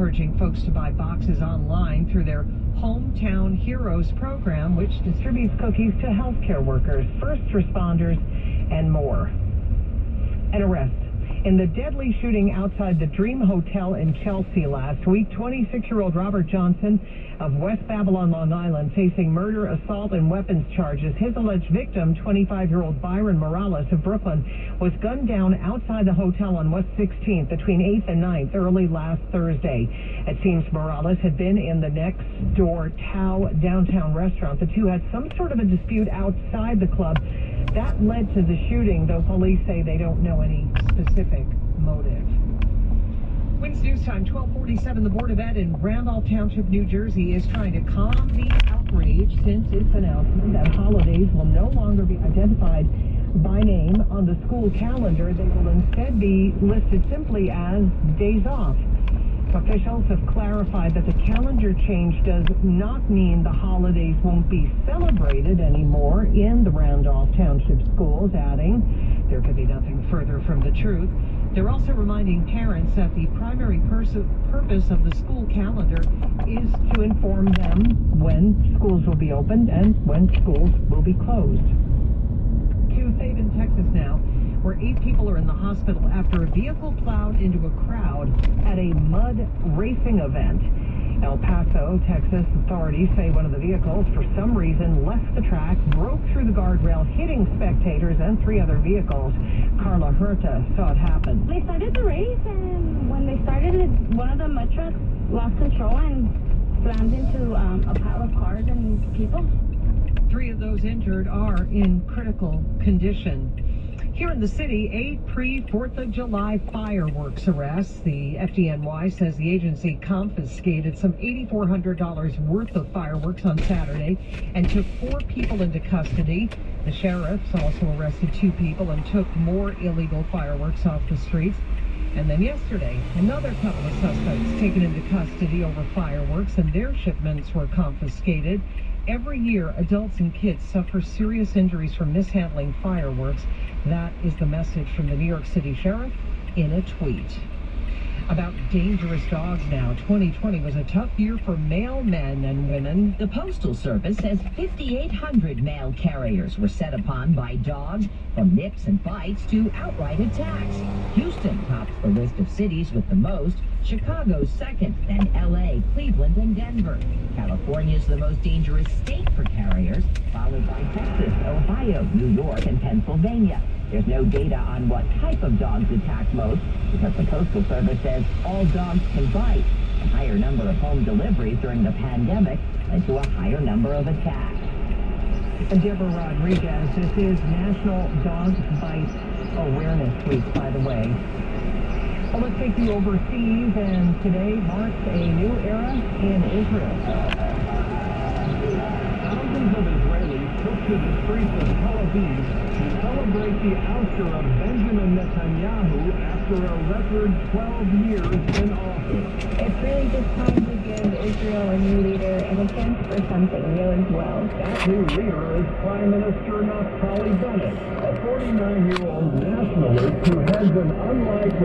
encouraging folks to buy boxes online through their Hometown Heroes program, which distributes cookies to healthcare workers, first responders, and more. An arrest in the deadly shooting outside the Dream Hotel in Chelsea last week. 26-year-old Robert Johnson of West Babylon, Long Island, facing murder, assault, and weapons charges. His alleged victim, 25-year-old Byron Morales of Brooklyn, was gunned down outside the hotel on West 16th between 8th and 9th early last Thursday. It seems Morales had been in the next-door Tao downtown restaurant. The two had some sort of a dispute outside the club. That led to the shooting, though police say they don't know any specific motive. Wins News Time, 12:47. The Board of Ed in Randolph Township, New Jersey is trying to calm the outrage since its announcement that holidays will no longer be identified by name on the school calendar. They will instead be listed simply as days off. Officials have clarified that the calendar change does not mean the holidays won't be celebrated anymore in the Randolph Township schools, adding there could be nothing further from the truth. They're also reminding parents that the primary purpose of the school calendar is to inform them when schools will be opened and when schools will be closed. To Chatham, Texas now, where 8 people are in the hospital after a vehicle plowed into a crowd at a mud racing event. El Paso, Texas authorities say one of the vehicles, for some reason, left the track, broke through the guardrail, hitting spectators and 3 other vehicles. Carla Herta saw it happen. They started the race, and when they started it, one of the mud trucks lost control and slammed into a pile of cars and people. 3 of those injured are in critical condition. Here in the city, 8 pre-4th of July fireworks arrests. The FDNY says the agency confiscated some $8,400 worth of fireworks on Saturday and took 4 people into custody. The sheriffs also arrested 2 people and took more illegal fireworks off the streets. And then yesterday, another couple of suspects taken into custody over fireworks, and their shipments were confiscated. Every year, adults and kids suffer serious injuries from mishandling fireworks. That is the message from the New York City Sheriff in a tweet. About dangerous dogs now. 2020 was a tough year for male men and women. The Postal Service says 5,800 mail carriers were set upon by dogs, from nips and bites to outright attacks. Houston tops the list of cities with the most. Chicago's second, then LA, Cleveland, and Denver. California's the most dangerous state for carriers, followed by Texas, Ohio, New York, and Pennsylvania. There's no data on what type of dogs attack most, because the Postal Service says all dogs can bite. A higher number of home deliveries during the pandemic led to a higher number of attacks. And Deborah Rodriguez, this is National Dog Bite Awareness Week, by the way. Well, let's take you overseas, and today marks a new era in Israel. Thousands of Israelis took to the streets of Tel Aviv to celebrate the ouster of Benjamin Netanyahu after a record 12 years in office. It's really just time to give Israel a new leader and a chance for something new as well. That new leader is Prime Minister Naftali Bennett, a 49-year-old nationalist who has an unlikely